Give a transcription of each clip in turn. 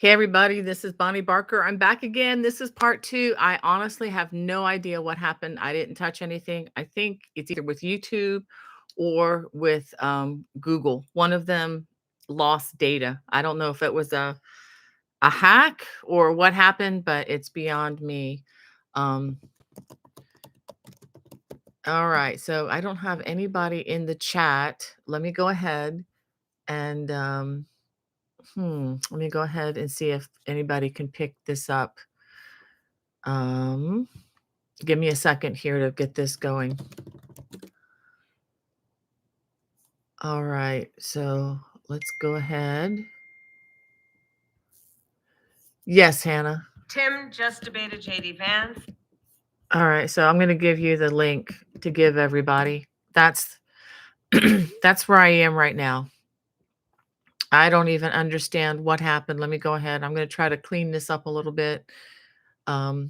Hey everybody, this is Bonnie Barker. I'm back again. This is part two. I honestly have no idea what happened. I didn't touch anything. I think it's either with YouTube or with Google. One of them lost data. I don't know if it was a hack or what happened, but it's beyond me. Um, all right, so I don't have anybody in the chat. Let me go ahead and let me go ahead and see if anybody can pick this up. Um, Give me a second here to get this going. All right, so let's go ahead. Yes, Hannah. Tim just debated JD Vance. All right, so I'm going to give you the link to give everybody. That's that's where I am right now. I don't even understand what happened. Let me go ahead. I'm going to try to clean this up a little bit. Yeah,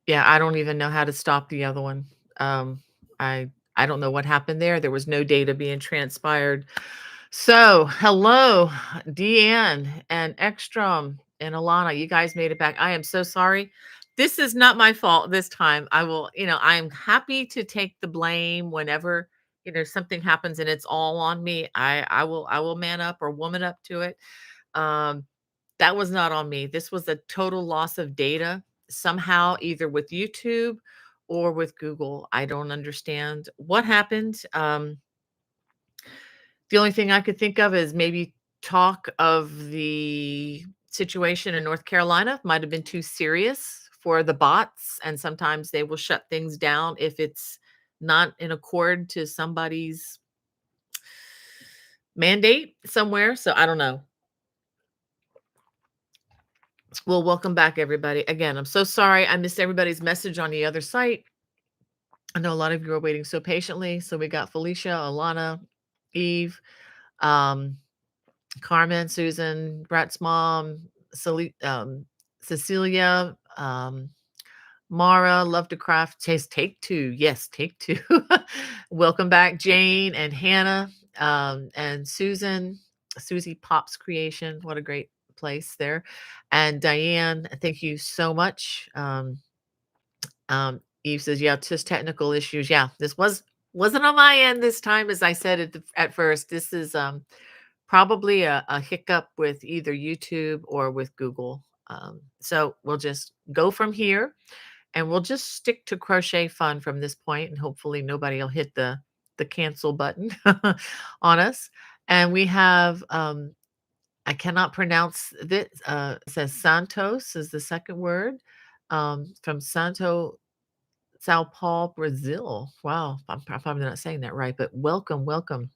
I don't even know how to stop the other one. Um, I don't know what happened there. There was no data being transpired. So, hello, Deanne and Ekstrom and Alana. You guys made it back. I am so sorry. This is not my fault this time. I will, I'm happy to take the blame whenever, something happens and it's all on me. I will man up or woman up to it. Um, that was not on me. This was a total loss of data somehow, either with YouTube or with Google. I don't understand what happened. The only thing I could think of is maybe talk of the situation in North Carolina might have been too serious for the bots, and sometimes they will shut things down if it's not in accord to somebody's mandate somewhere. So I don't know. Well, welcome back, everybody. Again, I'm so sorry I missed everybody's message on the other site. I know a lot of you are waiting so patiently. So we got Felicia, Alana, Eve, Carmen, Susan, Brat's mom, Cecilia, Mara, Love to Craft, Take Two. Yes, Take Two. Welcome back, Jane and Hannah, and Susan, Susie Pop's Creation. What a great place there. And Diane, thank you so much. Eve says, yeah, just technical issues. Yeah, this wasn't on my end this time, as I said at first. This is probably a hiccup with either YouTube or with Google. So we'll just go from here and we'll just stick to crochet fun from this point, and hopefully nobody will hit the cancel button on us. And we have I cannot pronounce this. It says Santos is the second word, from Sao Paulo, Brazil. Wow, I'm probably not saying that right, but welcome.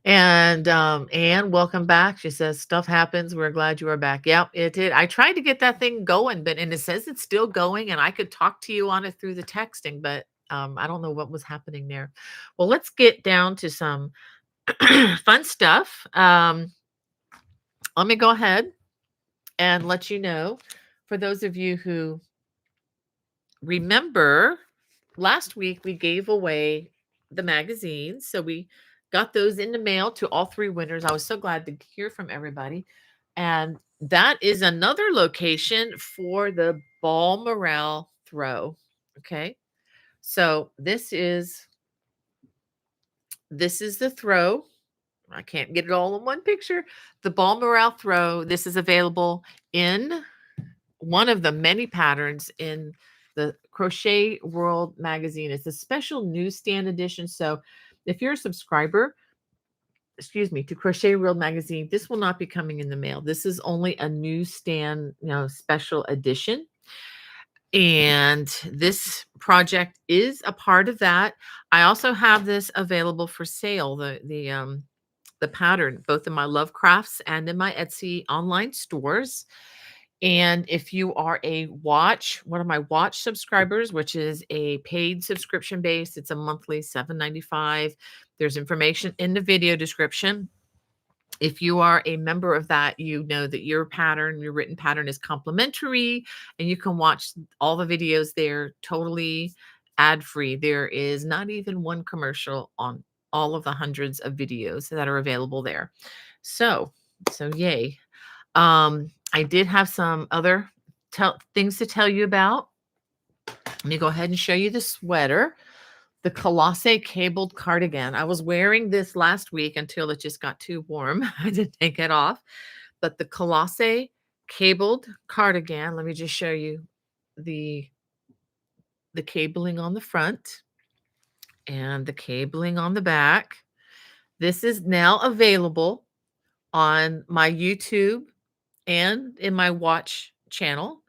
And Anne, welcome back. She says stuff happens. We're glad you are back. Yep, it did. I tried to get that thing going, but and it says it's still going, and I could talk to you on it through the texting, but I don't know what was happening there. Well, let's get down to some fun stuff. Let me go ahead and let you know, for those of you who remember, last week we gave away the magazines. So we got those in the mail to all three winners. I was so glad to hear from everybody. And that is another location for the ball morale throw. Okay. So this is the throw. I can't get it all in one picture. The ball morale throw. This is available in one of the many patterns in the Crochet World magazine. It's a special newsstand edition. So if you're a subscriber, to Crochet World magazine, this will not be coming in the mail. This is only a newsstand, special edition. And this project is a part of that. I also have this available for sale, the pattern, both in my Love Crafts and in my Etsy online stores. And if you are one of my watch subscribers, which is a paid subscription base, it's a monthly $7.95. There's information in the video description. If you are a member of that, you know that your written pattern is complimentary, and you can watch all the videos there totally ad-free. There is not even one commercial on all of the hundreds of videos that are available there. So yay. I did have some other things to tell you about. Let me go ahead and show you the sweater, the Colossae cabled cardigan. I was wearing this last week until it just got too warm. I didn't take it off. But the Colossae cabled cardigan, let me just show you the cabling on the front and the cabling on the back. This is now available on my YouTube and in my watch channel.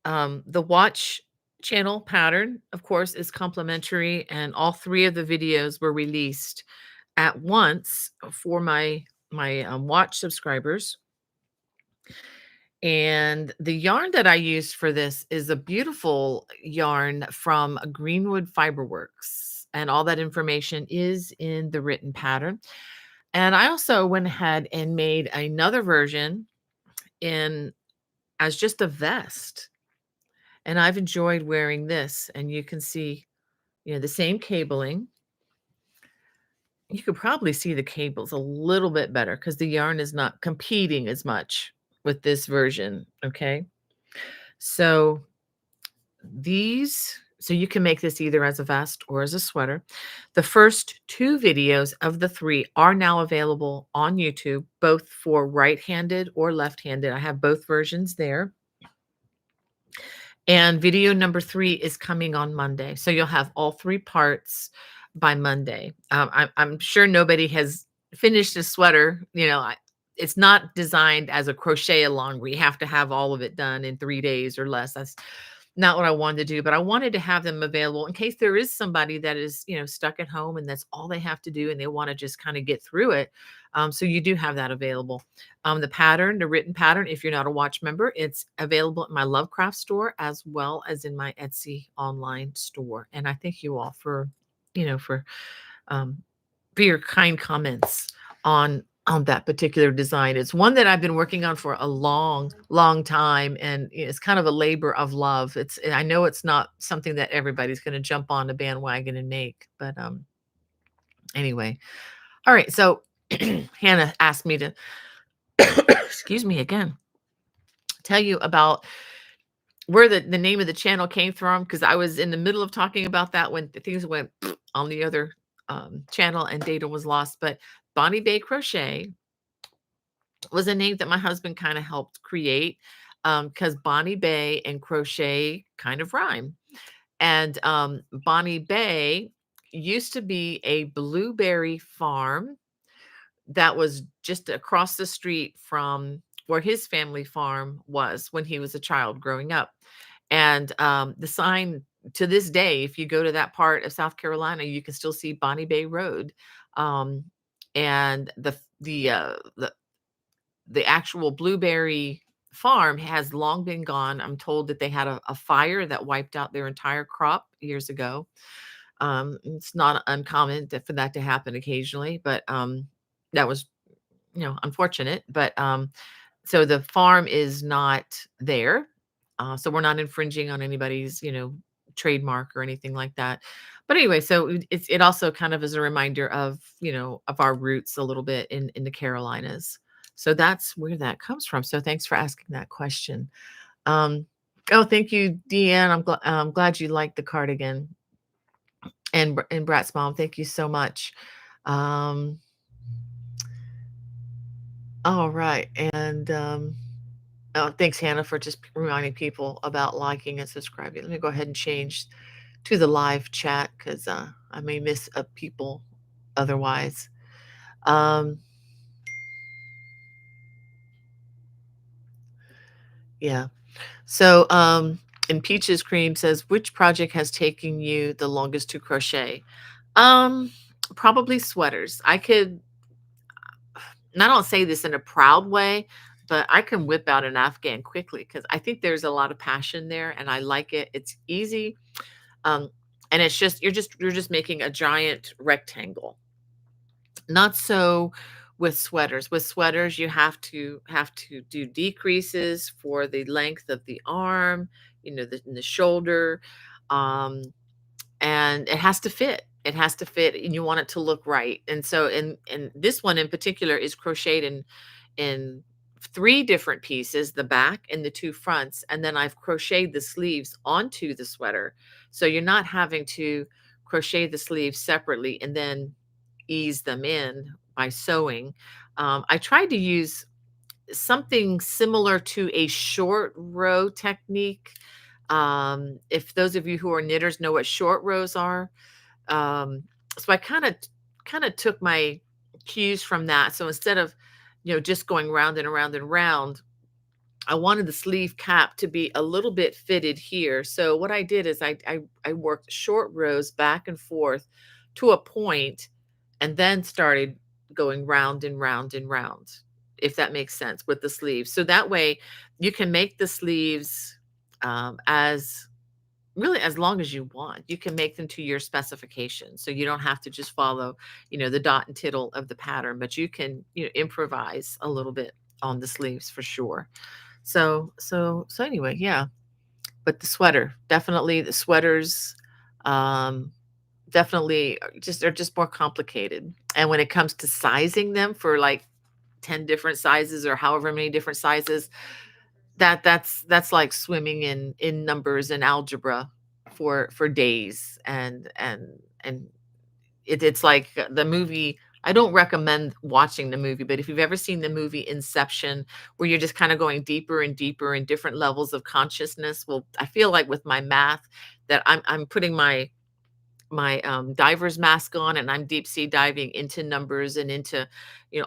The watch channel pattern, of course, is complimentary, and all three of the videos were released at once for my watch subscribers. And the yarn that I used for this is a beautiful yarn from Greenwood Fiberworks, and all that information is in the written pattern. And I also went ahead and made another version in as just a vest. And I've enjoyed wearing this, and you can see, the same cabling. You could probably see the cables a little bit better because the yarn is not competing as much with this version. Okay. So you can make this either as a vest or as a sweater. The first two videos of the three are now available on YouTube, both for right-handed or left-handed. I have both versions there. And video number 3 is coming on Monday. So you'll have all 3 parts by Monday. I'm sure nobody has finished a sweater. It's not designed as a crochet along where you have to have all of it done in 3 days or less. That's not what I wanted to do, but I wanted to have them available in case there is somebody that is, stuck at home and that's all they have to do and they want to just kind of get through it. So you do have that available. The written pattern, if you're not a watch member, it's available at my Lovecraft store as well as in my Etsy online store. And I thank you all for your kind comments on that particular design. It's one that I've been working on for a long, long time, and it's kind of a labor of love. I know it's not something that everybody's going to jump on a bandwagon and make, but anyway. All right, so Hannah asked me to excuse me again, tell you about where the name of the channel came from, because I was in the middle of talking about that when things went on the other channel and data was lost. But Bonnie Bay Crochet was a name that my husband kind of helped create, because Bonnie Bay and crochet kind of rhyme. And Bonnie Bay used to be a blueberry farm that was just across the street from where his family farm was when he was a child growing up. And the sign to this day, if you go to that part of South Carolina, you can still see Bonnie Bay Road. And the actual blueberry farm has long been gone. I'm told that they had a fire that wiped out their entire crop years ago. It's not uncommon for that to happen occasionally, but that was, unfortunate. But so the farm is not there. So we're not infringing on anybody's, trademark or anything like that. But anyway, so it also kind of is a reminder of, of our roots a little bit in the Carolinas. So that's where that comes from. So thanks for asking that question. Oh, thank you, Deanne. I'm glad you liked the cardigan. And Brat's mom, thank you so much. All right. And thanks, Hannah, for just reminding people about liking and subscribing. Let me go ahead and change to the live chat because I may miss people otherwise. Yeah. So, and Peaches Cream says, which project has taken you the longest to crochet? Probably sweaters. I don't say this in a proud way, but I can whip out an Afghan quickly because I think there's a lot of passion there and I like it. It's easy. And it's just, you're just making a giant rectangle. Not so with sweaters. With sweaters, you have to do decreases for the length of the arm, the shoulder, and it has to fit. It has to fit and you want it to look right. And so in this one in particular is crocheted in 3 different pieces, the back and the 2 fronts, and then I've crocheted the sleeves onto the sweater. So you're not having to crochet the sleeves separately and then ease them in by sewing. I tried to use something similar to a short row technique. If those of you who are knitters know what short rows are, so I kind of took my cues from that. So instead of just going round and around and round, I wanted the sleeve cap to be a little bit fitted here. So what I did is I worked short rows back and forth to a point, and then started going round and round and round, if that makes sense, with the sleeves. So that way you can make the sleeves as really as long as you want. You can make them to your specifications. So you don't have to just follow, the dot and tittle of the pattern, but you can, improvise a little bit on the sleeves for sure. So anyway, yeah. But the sweater, definitely the sweaters, definitely they're just more complicated. And when it comes to sizing them for like 10 different sizes or however many different sizes, that's like swimming in numbers and algebra for days. And it's like the movie. I don't recommend watching the movie, but if you've ever seen the movie Inception, where you're just kind of going deeper and deeper in different levels of consciousness, well, I feel like with my math that I'm putting my diver's mask on, and I'm deep sea diving into numbers and into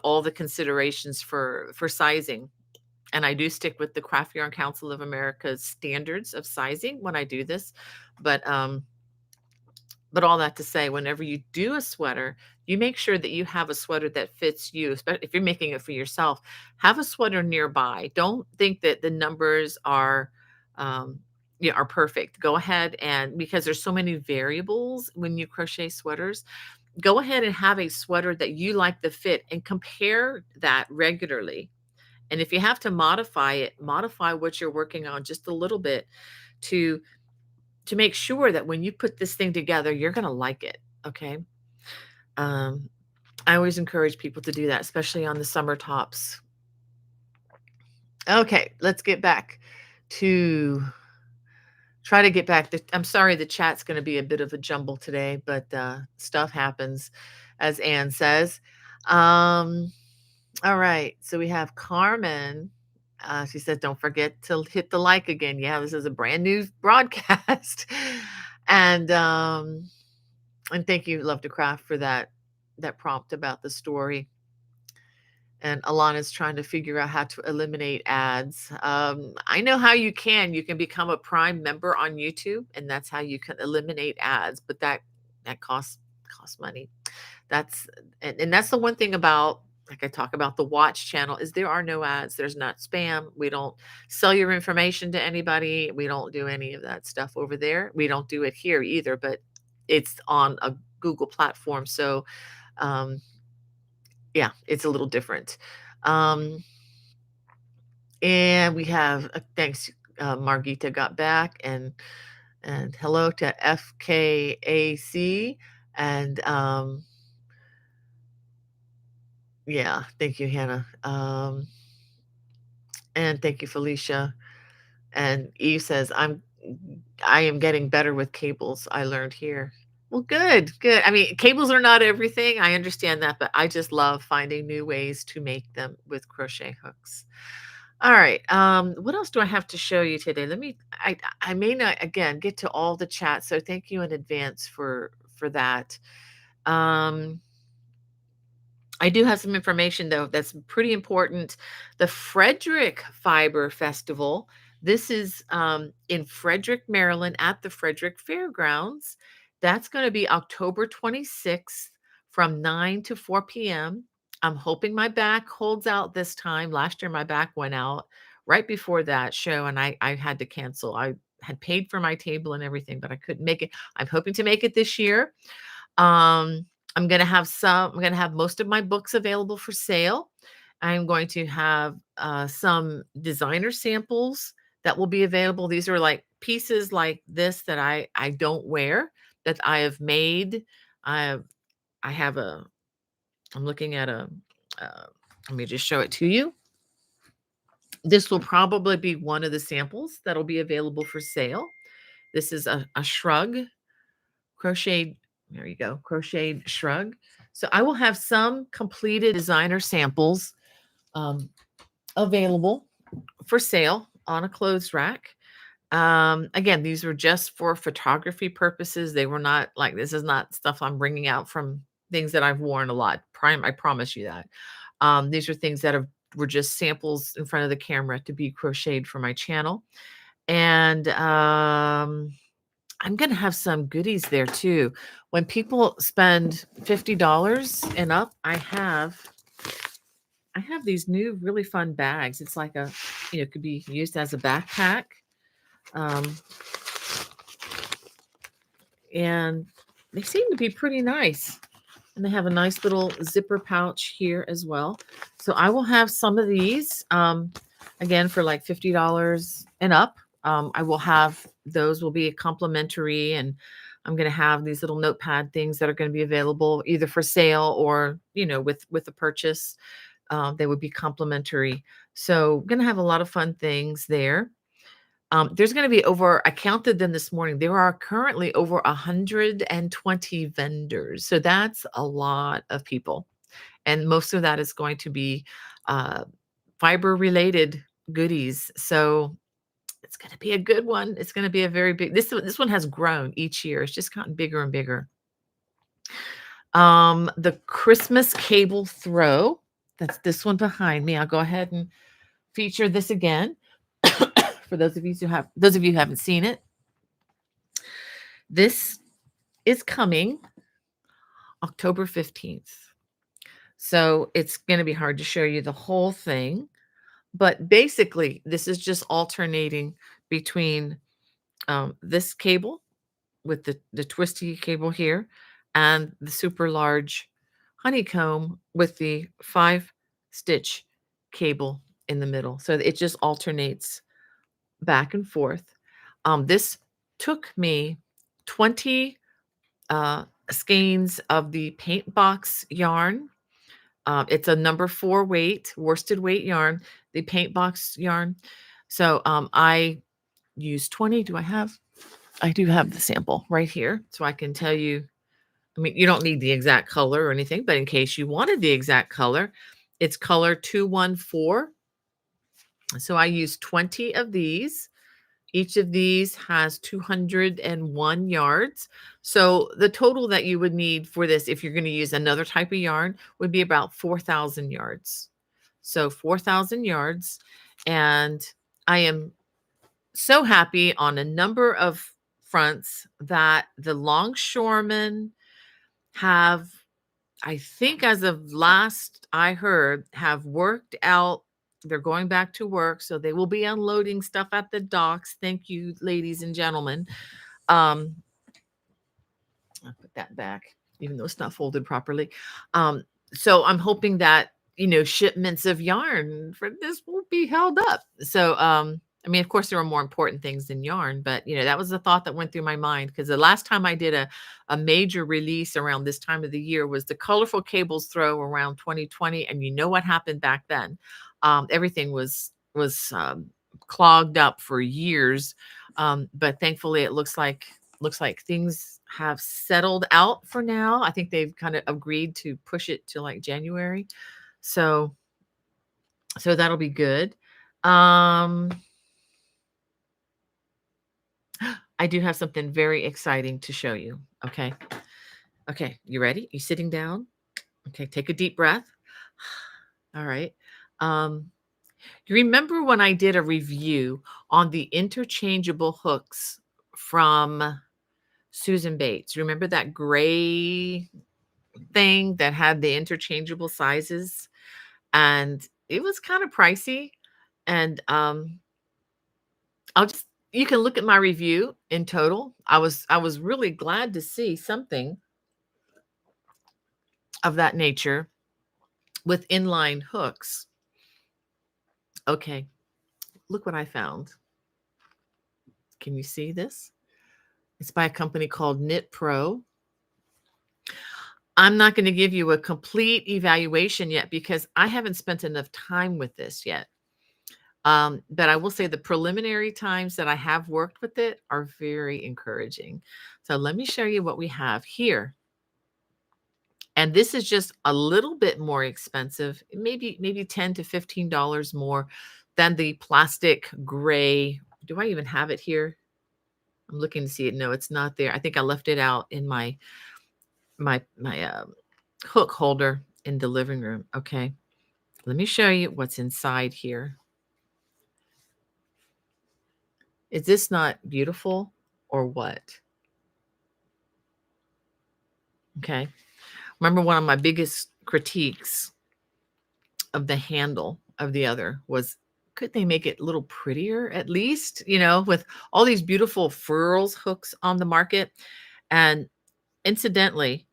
all the considerations for sizing. And I do stick with the Craft Yarn Council of America's standards of sizing when I do this. But all that to say, whenever you do a sweater, you make sure that you have a sweater that fits you, especially if you're making it for yourself. Have a sweater nearby. Don't think that the numbers um, are perfect. Go ahead, and because there's so many variables when you crochet sweaters, go ahead and have a sweater that you like the fit and compare that regularly. And if you have to modify it, modify what you're working on just a little bit to make sure that when you put this thing together, you're going to like it. Okay. Um, I always encourage people to do that, especially on the summer tops. Okay, let's get back to try to get back. I'm sorry, the chat's going to be a bit of a jumble today, but stuff happens, as Anne says. All right, so we have Carmen. She says, "Don't forget to hit the like again." Yeah, this is a brand new broadcast, and thank you, Love to Craft, for that prompt about the story. And Alana's trying to figure out how to eliminate ads. I know how you can. You can become a Prime member on YouTube, and that's how you can eliminate ads. But that costs money. That's and that's the one thing about, like I talk about the Watch channel, is there are no ads. There's not spam. We don't sell your information to anybody. We don't do any of that stuff over there. We don't do it here either, but it's on a Google platform. So um, yeah, it's a little different. Um, and we have thanks, Margita got back, and hello to FKAC, and yeah, thank you, Hannah. And thank you, Felicia. And Eve says, I am getting better with cables. I learned here. Well, good, good. I mean, cables are not everything. I understand that, but I just love finding new ways to make them with crochet hooks. All right. What else do I have to show you today? I may not again get to all the chat, so thank you in advance for that. I do have some information though that's pretty important. The Frederick Fiber Festival. This is in Frederick, Maryland, at the Frederick Fairgrounds. That's going to be October 26th from 9 to 4 p.m. I'm hoping my back holds out this time. Last year, my back went out right before that show, and I had to cancel. I had paid for my table and everything, but I couldn't make it. I'm hoping to make it this year. Um, I'm going to have most of my books available for sale. I'm going to have some designer samples that will be available. These are like pieces like this that I don't wear, that I have made I I have a I'm looking at a let me just show it to you. This will probably be one of the samples that'll be available for sale. This is a shrug crocheted. There you go, crocheted shrug. So I will have some completed designer samples um, available for sale on a clothes rack. Again, these were just for photography purposes. They were not like, this is not stuff I'm bringing out from things that I've worn a lot. Prime, I promise you that. These are things that were just samples in front of the camera to be crocheted for my channel. And I'm going to have some goodies there too. When people spend $50 and up, I have these new really fun bags. It's like it could be used as a backpack. Um, and they seem to be pretty nice. And they have a nice little zipper pouch here as well. So I will have some of these, again, for like $50 and up. I will have those will be complimentary, and I'm going to have these little notepad things that are going to be available either for sale or, with a purchase. They would be complimentary. So I'm going to have a lot of fun things there. There's going to be I counted them this morning. There are currently over 120 vendors. So that's a lot of people. And most of that is going to be fiber related goodies. So it's going to be a good one. It's going to be a very big, this one has grown each year. It's just gotten bigger and bigger. The Christmas cable throw, that's this one behind me. I'll go ahead and feature this again. For those of you who haven't seen it, this is coming October 15th. So it's going to be hard to show you the whole thing, but basically this is just alternating between this cable with the twisty cable here and the super large honeycomb with the 5-stitch cable in the middle. So it just alternates back and forth. This took me 20 skeins of the paint box yarn. It's a number 4 weight, worsted weight yarn, the paint box yarn. So I used 20. I do have the sample right here. So I can tell you, I mean, you don't need the exact color or anything, but in case you wanted the exact color, it's color 214. So I used 20 of these. Each of these has 201 yards. So the total that you would need for this, if you're going to use another type of yarn, would be about 4,000 yards. So 4,000 yards. And I am so happy on a number of fronts that the longshoremen have, I think as of last I heard, have worked out. They're going back to work, so they will be unloading stuff at the docks. Thank you, ladies and gentlemen. I'll put that back, even though it's not folded properly. So I'm hoping that, shipments of yarn for this will be held up. So, I mean, of course, there are more important things than yarn, but that was the thought that went through my mind, because the last time I did a major release around this time of the year was the Colorful Cables Throw around 2020, and you know what happened back then? Everything was clogged up for years, but thankfully, it looks like things have settled out for now. I think they've kind of agreed to push it to like January, so that'll be good. I do have something very exciting to show you. Okay. Okay. You ready? You sitting down? Okay. Take a deep breath. All right. You remember when I did a review on the interchangeable hooks from Susan Bates? Remember that gray thing that had the interchangeable sizes? And it was kind of pricey. And you can look at my review in total. I was really glad to see something of that nature with inline hooks. Okay, look what I found. Can you see this? It's by a company called Knit Pro. I'm not going to give you a complete evaluation yet because I haven't spent enough time with this yet. But I will say the preliminary times that I have worked with it are very encouraging. So let me show you what we have here. And this is just a little bit more expensive, maybe $10 to $15 more than the plastic gray. Do I even have it here? I'm looking to see it. No, it's not there. I think I left it out in my hook holder in the living room. Okay. Let me show you what's inside here. Is this not beautiful or what? Okay. Remember, one of my biggest critiques of the handle of the other was, could they make it a little prettier at least, with all these beautiful furls hooks on the market? And incidentally,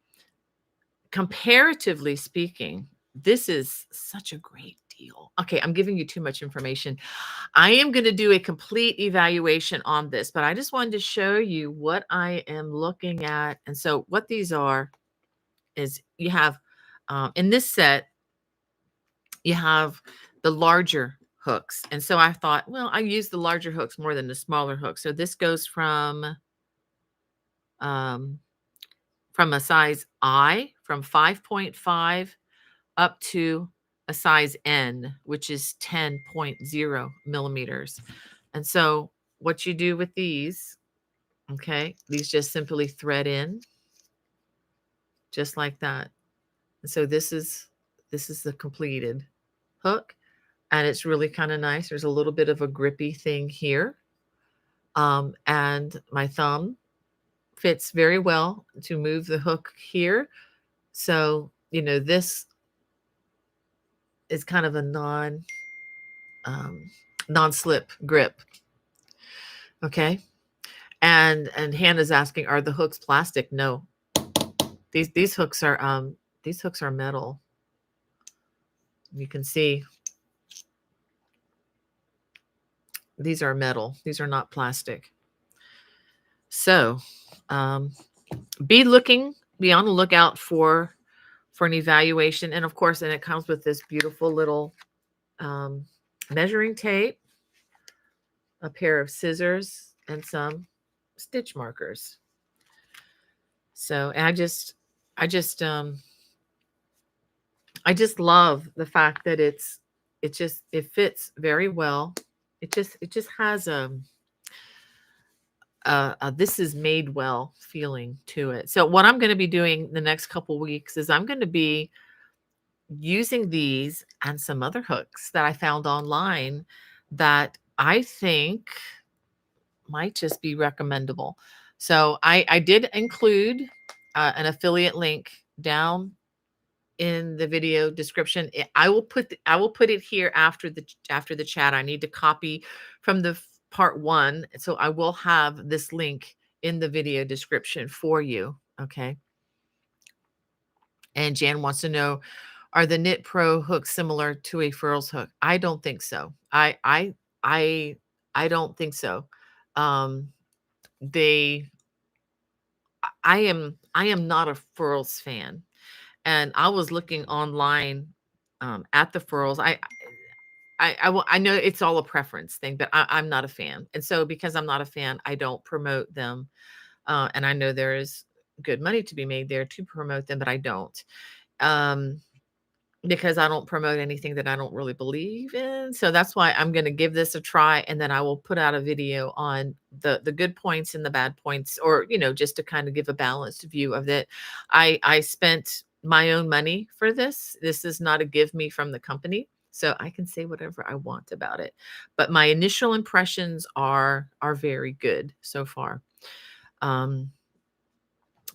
comparatively speaking, this is such a great deal. Okay, I'm giving you too much information. I am going to do a complete evaluation on this, but I just wanted to show you what I am looking at. And so what these are is you have in this set, you have the larger hooks. And so I thought, well, I use the larger hooks more than the smaller hooks. So this goes um, from a size I, from 5.5 up to a size N, which is 10.0 millimeters. And so what you do with these, okay, these just simply thread in just like that. And so this is the completed hook, and it's really kind of nice. There's a little bit of a grippy thing here. And my thumb fits very well to move the hook here. So, this is kind of a non-slip grip. Okay. And Hannah's asking, are the hooks plastic? No. These hooks are metal. You can see these are metal. These are not plastic. So be on the lookout for an evaluation. And of course, and it comes with this beautiful little measuring tape, a pair of scissors, and some stitch markers. So I just love the fact that it fits very well. It just has this is made well feeling to it. So what I'm going to be doing the next couple weeks is I'm going to be using these and some other hooks that I found online that I think might just be recommendable. So I did include an affiliate link down in the video description. I will put it here after the chat. I need to copy from the part 1, so I will have this link in the video description for you. Okay. And Jan wants to know, are the Knit Pro hooks similar to a furls hook? I don't think so. I don't think so. They I am not a furls fan. And I was looking online at the furls. I know it's all a preference thing, but I'm not a fan. And so because I'm not a fan, I don't promote them. And I know there is good money to be made there to promote them, but I don't. Because I don't promote anything that I don't really believe in. So that's why I'm going to give this a try, and then I will put out a video on the good points and the bad points, or just to kind of give a balanced view of it. I spent my own money for this. This is not a give me from the company, so I can say whatever I want about it. But my initial impressions are very good so far.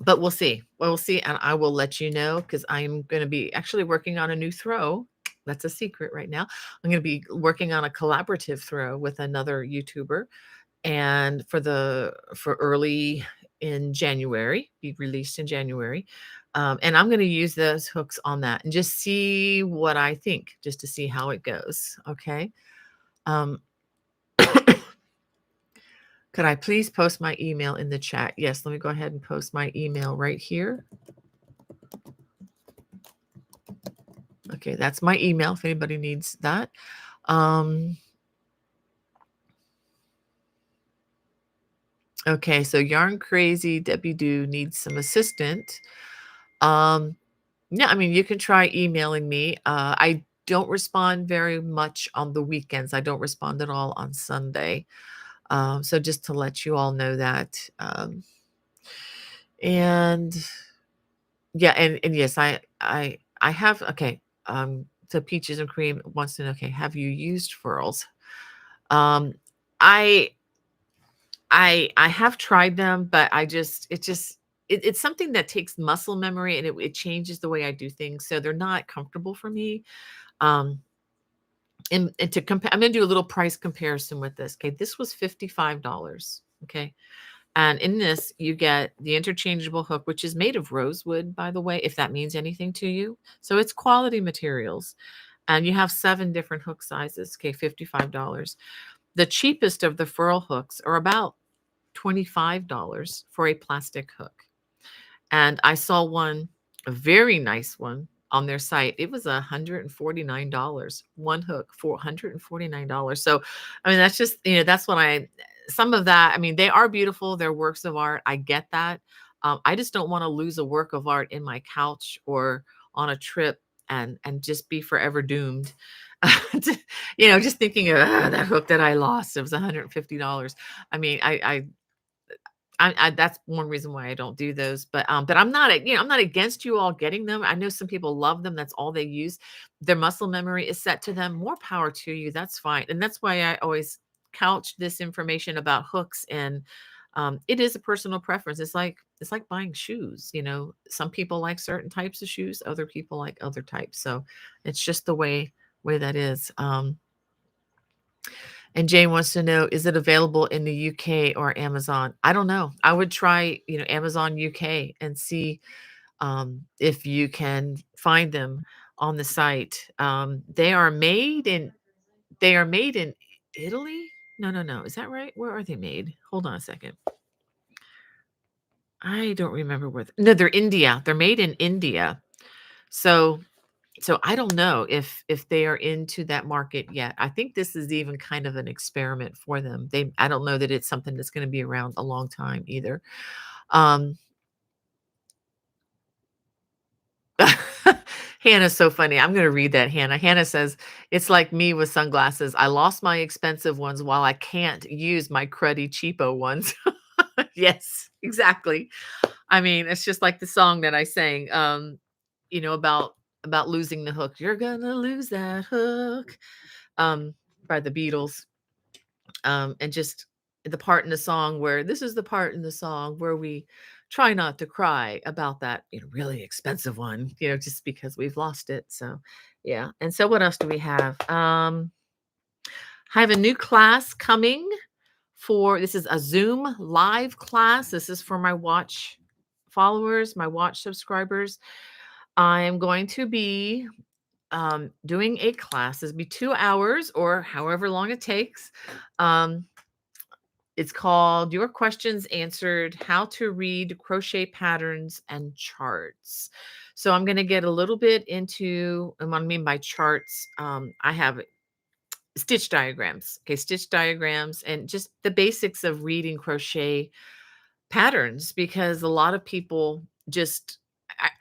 But we'll see. We'll see, and I will let you know, because I'm going to be actually working on a new throw. That's a secret right now. I'm going to be working on a collaborative throw with another YouTuber, and for early in January, be released in January. And I'm going to use those hooks on that and just see what I think, just to see how it goes. Okay. Could I please post my email in the chat? Yes, let me go ahead and post my email right here. Okay, that's my email if anybody needs that. Um, okay, so Yarn Crazy Debbie Do needs some assistant. Um, yeah, I mean, you can try emailing me. I don't respond very much on the weekends. I don't respond at all on Sunday. So just to let you all know that. And yeah, and yes, I have okay. So Peaches and Cream wants to know, okay, have you used furls? Um, I I have tried them, but it's something that takes muscle memory and it changes the way I do things. So they're not comfortable for me. Um, and to compare, I'm gonna do a little price comparison with this. Okay, this was $55. Okay. And in this, you get the interchangeable hook, which is made of rosewood, by the way, if that means anything to you. So it's quality materials. And you have 7 different hook sizes. Okay, $55. The cheapest of the furl hooks are about $25 for a plastic hook. And I saw one, a very nice one on their site. It was $149, one hook for $149. So, I mean, that's just, that's what some of that, I mean, they are beautiful. They're works of art. I get that. I just don't want to lose a work of art in my couch or on a trip and just be forever doomed. Just thinking of that hook that I lost. It was $150. I mean, I that's one reason why I don't do those, but I'm not, I'm not against you all getting them. I know some people love them. That's all they use. Their muscle memory is set to them. More power to you. That's fine. And that's why I always couch this information about hooks and it is a personal preference. It's like buying shoes. Some people like certain types of shoes, other people like other types. So it's just the way that is. And Jane wants to know, is it available in the UK or Amazon? I don't know. I would try, Amazon UK and see if you can find them on the site. They are made in Italy. No, no, no. Is that right? Where are they made? Hold on a second. I don't remember where. No, they're India. They're made in India. So I don't know if they are into that market yet. I think this is even kind of an experiment for them. I don't know that it's something that's going to be around a long time either. Um Hannah's so funny. I'm going to read that, Hannah. Hannah says, it's like me with sunglasses. I lost my expensive ones while I can't use my cruddy cheapo ones. Yes, exactly. I mean, it's just like the song that I sang, about losing the hook. You're gonna lose that hook, um, by the Beatles. And just the part in the song where this is the part in the song where we try not to cry about that, really expensive one, just because we've lost it. So, yeah. And so, what else do we have? I have a new class coming for this is a Zoom live class. This is for my watch followers, my watch subscribers. I am going to be doing a class. This will be 2 hours or however long it takes. Um, it's called Your Questions Answered: How to Read Crochet Patterns and Charts. So I'm going to get a little bit into, and what I mean by charts, I have stitch diagrams. Okay, stitch diagrams and just the basics of reading crochet patterns, because a lot of people just,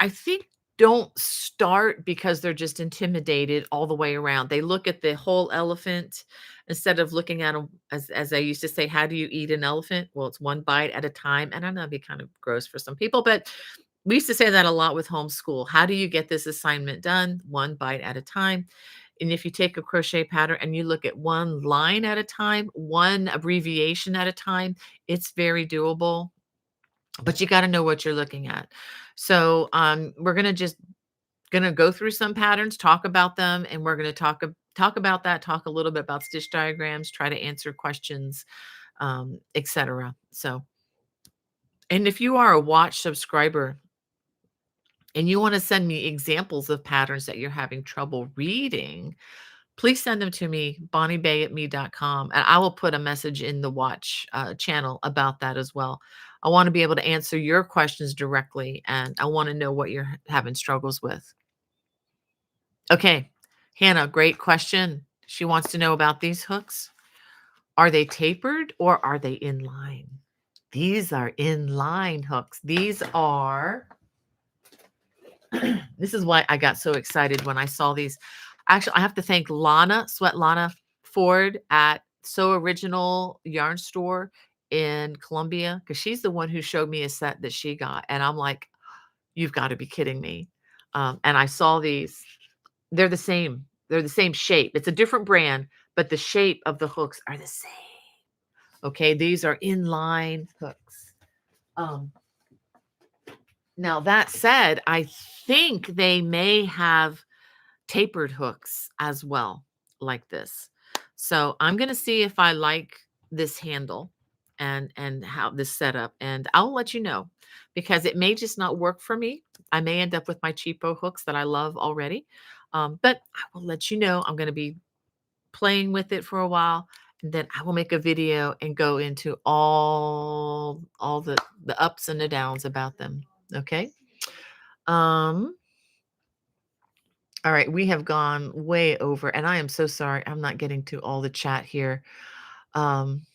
I think, don't start because they're just intimidated all the way around. They look at the whole elephant instead of looking at them as I used to say, how do you eat an elephant? Well, it's one bite at a time. And I know that'd be kind of gross for some people, but we used to say that a lot with homeschool. How do you get this assignment done? One bite at a time. And if you take a crochet pattern and you look at one line at a time, one abbreviation at a time, it's very doable, but you got to know what you're looking at. So we're gonna go through some patterns, talk about them, and we're gonna talk about that, talk a little bit about stitch diagrams, try to answer questions, etc. So, and if you are a watch subscriber and you want to send me examples of patterns that you're having trouble reading, please send them to me, bonniebay@me.com, and I will put a message in the watch channel about that as well. I want to be able to answer your questions directly, and I want to know what you're having struggles with. Okay, Hannah, great question. She wants to know about these hooks. Are they tapered or are they in line? These are in line hooks. These are, this is why I got so excited when I saw these. Actually, I have to thank Lana, Sweat Lana Ford at So Original Yarn Store in Columbia, because she's the one who showed me a set that she got. And I'm like, you've got to be kidding me. And I saw these. They're the same. They're the same shape. It's a different brand, but the shape of the hooks are the same. Okay, these are inline hooks. Um, Now that said, I think they may have tapered hooks as well, like this. So I'm gonna see if I like this handle and how this setup, and I'll let you know because it may just not work for me. I may end up with my cheapo hooks that I love already. But I will let you know. I'm gonna be playing with it for a while, and then I will make a video and go into all the ups and the downs about them. Okay. Um, all right, we have gone way over, and I am so sorry. I'm not getting to all the chat here. Um,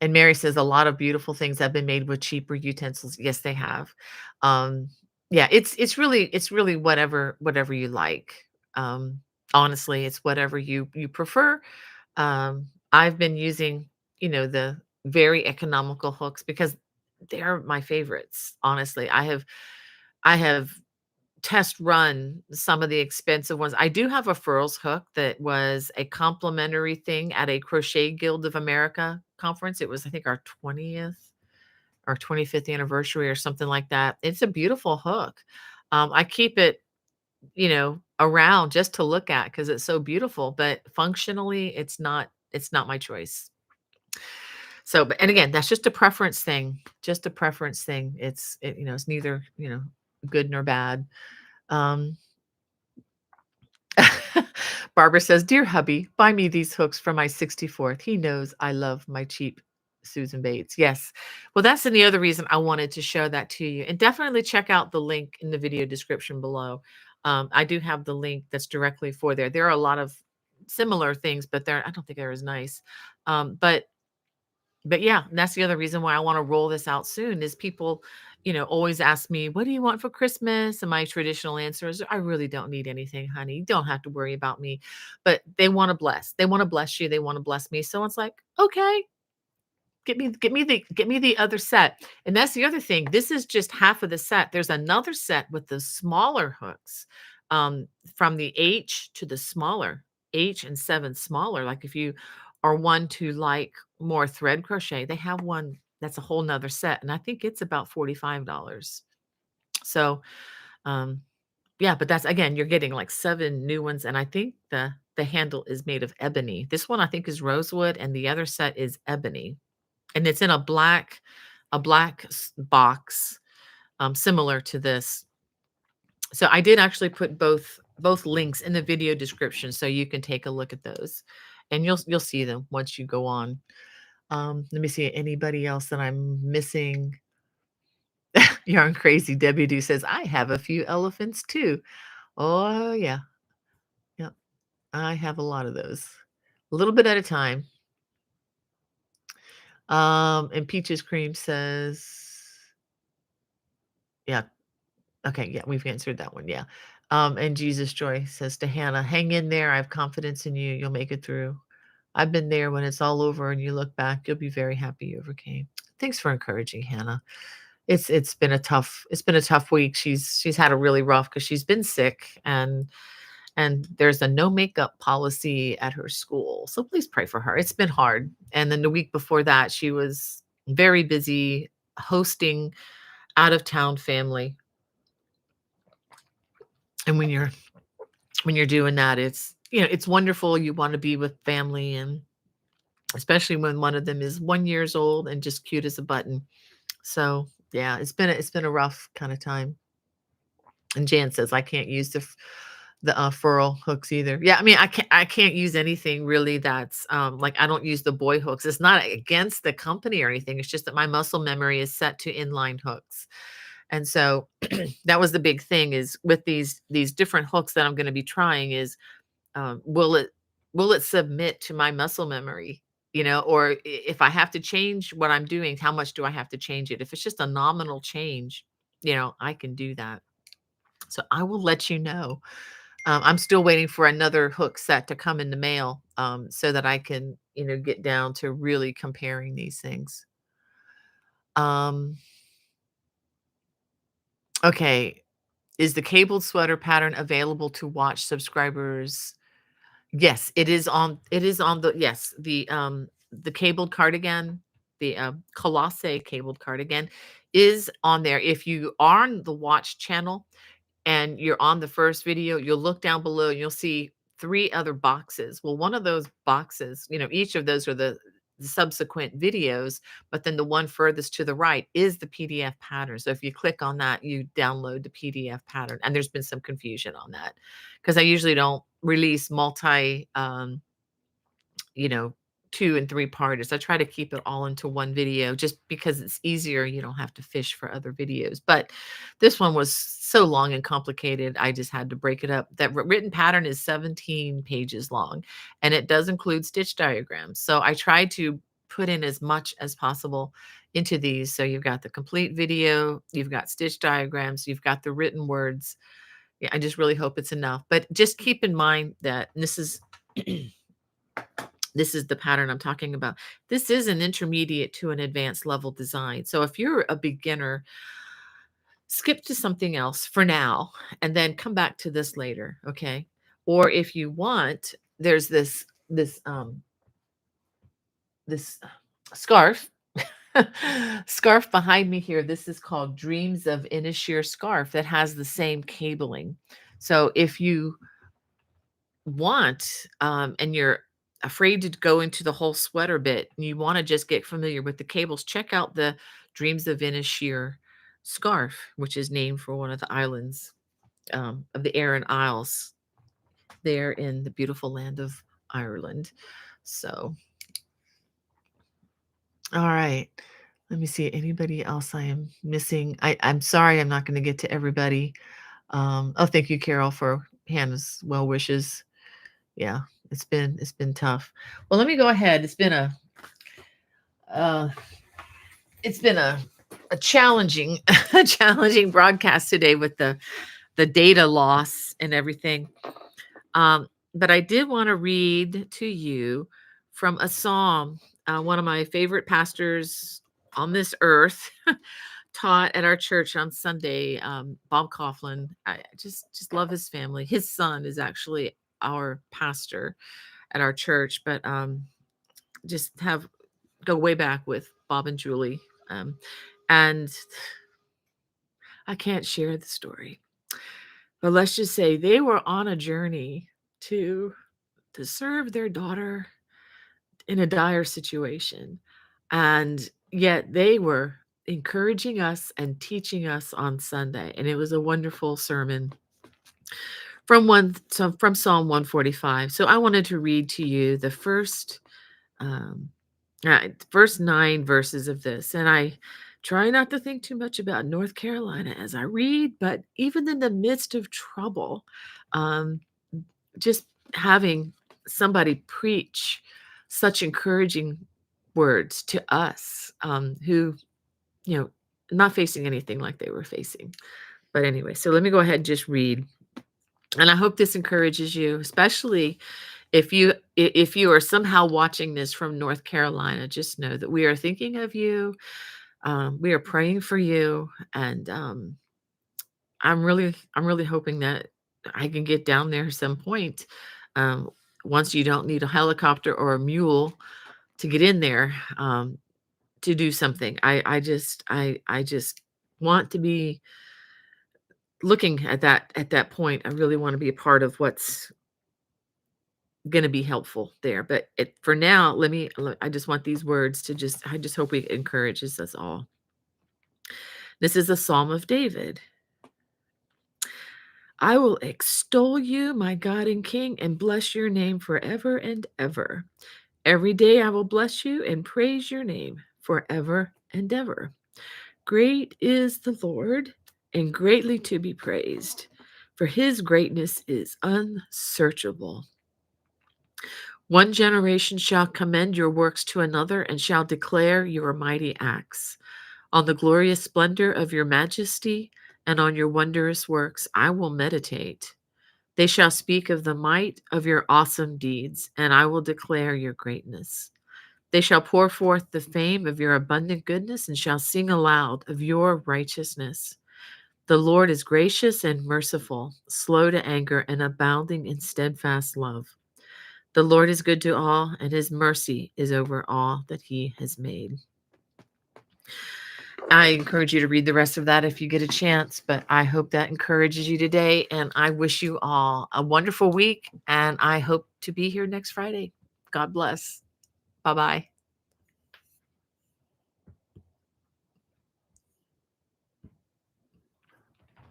and Mary says a lot of beautiful things have been made with cheaper utensils. Yes, they have. Um, yeah, it's really whatever you like. Um, Honestly, it's whatever you prefer. I've been using, the very economical hooks because they're my favorites. Honestly, I have test run some of the expensive ones. I do have a furls hook that was a complimentary thing at a Crochet Guild of America conference. It was, I think, our 20th or 25th anniversary or something like that. It's a beautiful hook. I keep it, around just to look at because it's so beautiful, but functionally it's not my choice. So, but and again, that's just a preference thing. Just a preference thing. It's neither, good nor bad. Um, Barbara says, "Dear hubby, buy me these hooks for my 64th. He knows I love my cheap Susan Bates." Yes. Well, that's the other reason I wanted to show that to you. And definitely check out the link in the video description below. I do have the link that's directly for there. There are a lot of similar things, but I don't think they're as nice. But yeah, and that's the other reason why I want to roll this out soon is people, always ask me, "What do you want for Christmas?" And my traditional answer is, "I really don't need anything, honey. You don't have to worry about me." But they want to bless. They want to bless you. They want to bless me. So it's like, okay, get me the other set. And that's the other thing. This is just half of the set. There's another set with the smaller hooks, from the H to the smaller H and 7 smaller. Like if you are one to like more thread crochet, they have one that's a whole nother set. And I think it's about $45. So um yeah, but that's again, you're getting like 7 new ones. And I think the handle is made of ebony. This one I think is rosewood, and the other set is ebony, and it's in a black box, similar to this. So I did actually put both links in the video description so you can take a look at those, and you'll see them once you go on. Let me see anybody else that I'm missing. Yarn Crazy Debbie Do says, "I have a few elephants too." Oh yeah. Yeah. I have a lot of those. A little bit at a time. And Peaches Cream says, yeah, okay, yeah, we've answered that one. Yeah. And Jesus Joy says to Hannah, "Hang in there. I have confidence in you. You'll make it through. I've been there when it's all over and you look back, you'll be very happy you overcame." Thanks for encouraging, Hannah. It's been a tough week. She's had a really rough because she's been sick, and there's a no makeup policy at her school. So please pray for her. It's been hard. And then the week before that, she was very busy hosting out of town family. And when you're doing that, it's wonderful. You want to be with family, and especially when one of them is 1 years old and just cute as a button. So yeah, it's been a rough kind of time. And Jan says, "I can't use the furl hooks either." Yeah, I mean, I can't use anything really that's like I don't use the boy hooks. It's not against the company or anything. It's just that my muscle memory is set to inline hooks. And so that was the big thing, is with these different hooks that I'm going to be trying, is will it submit to my muscle memory, or if I have to change what I'm doing, how much do I have to change it? If it's just a nominal change, I can do that. So I will let you know. I'm still waiting for another hook set to come in the mail, so that I can, get down to really comparing these things. Um, okay. Is the cabled sweater pattern available to watch subscribers? Yes, it is on the cabled cardigan, the Colossae cabled cardigan is on there. If you are on the watch channel and you're on the first video, you'll look down below and you'll see 3 other boxes. Well, one of those boxes, each of those are the subsequent videos, but then the one furthest to the right is the PDF pattern. So if you click on that, you download the PDF pattern. And there's been some confusion on that, because I usually don't release multi, you know, 2 and 3 parters. I try to keep it all into one video just because it's easier. You don't have to fish for other videos. But this one was so long and complicated, I just had to break it up. That written pattern is 17 pages long, and it does include stitch diagrams. So I tried to put in as much as possible into these. So you've got the complete video, you've got stitch diagrams, you've got the written words. Yeah, I just really hope it's enough. But just keep in mind that this is this is the pattern I'm talking about. This is an intermediate to an advanced level design. So if you're a beginner, skip to something else for now and then come back to this later, okay? Or if you want, there's this scarf scarf behind me here. This is called Dreams of Inisheer scarf that has the same cabling. So if you want, and you're afraid to go into the whole sweater bit and you want to just get familiar with the cables, check out the Dreams of Inisheer scarf, which is named for one of the islands, of the Aran Isles there in the beautiful land of Ireland. So, all right. Let me see. Anybody else I am missing? I'm sorry I'm not going to get to everybody. Oh, thank you, Carol, for Hannah's well wishes. Yeah, it's been tough. Well, let me go ahead. Uh, it's been a challenging a challenging broadcast today with the data loss and everything. But I did want to read to you from a psalm. One of my favorite pastors on this earth taught at our church on Sunday, Bob Coughlin. I just love his family. His son is actually our pastor at our church, but just have go way back with Bob and Julie. And I can't share the story, but let's just say they were on a journey to serve their daughter in a dire situation, and yet they were encouraging us and teaching us on Sunday, and it was a wonderful sermon from Psalm 145. So I wanted to read to you the um, first 9 verses of this, and I try not to think too much about North Carolina as I read, but even in the midst of trouble, um, just having somebody preach such encouraging words to us, who, you know, not facing anything like they were facing. But anyway, so let me go ahead and just read. And I hope this encourages you, especially if you are somehow watching this from North Carolina. Just know that we are thinking of you. We are praying for you, and I'm really hoping that I can get down there at some point. Um, Once you don't need a helicopter or a mule to get in there, to do something. I just want to be looking at that point. I really want to be a part of what's going to be helpful there. But for now, I just want these words to I just hope it encourages us all. This is a Psalm of David. I will extol you, my God and King, and bless your name forever and ever. Every day I will bless you and praise your name forever and ever. Great is the Lord and greatly to be praised, for his greatness is unsearchable. One generation shall commend your works to another and shall declare your mighty acts. On the glorious splendor of your majesty and on your wondrous works I will meditate. They shall speak of the might of your awesome deeds, and I will declare your greatness. They shall pour forth the fame of your abundant goodness and shall sing aloud of your righteousness. The Lord is gracious and merciful, slow to anger, and abounding in steadfast love. The Lord is good to all, and his mercy is over all that he has made. I encourage you to read the rest of that if you get a chance, but I hope that encourages you today, and I wish you all a wonderful week, and I hope to be here next Friday. God bless. Bye-bye.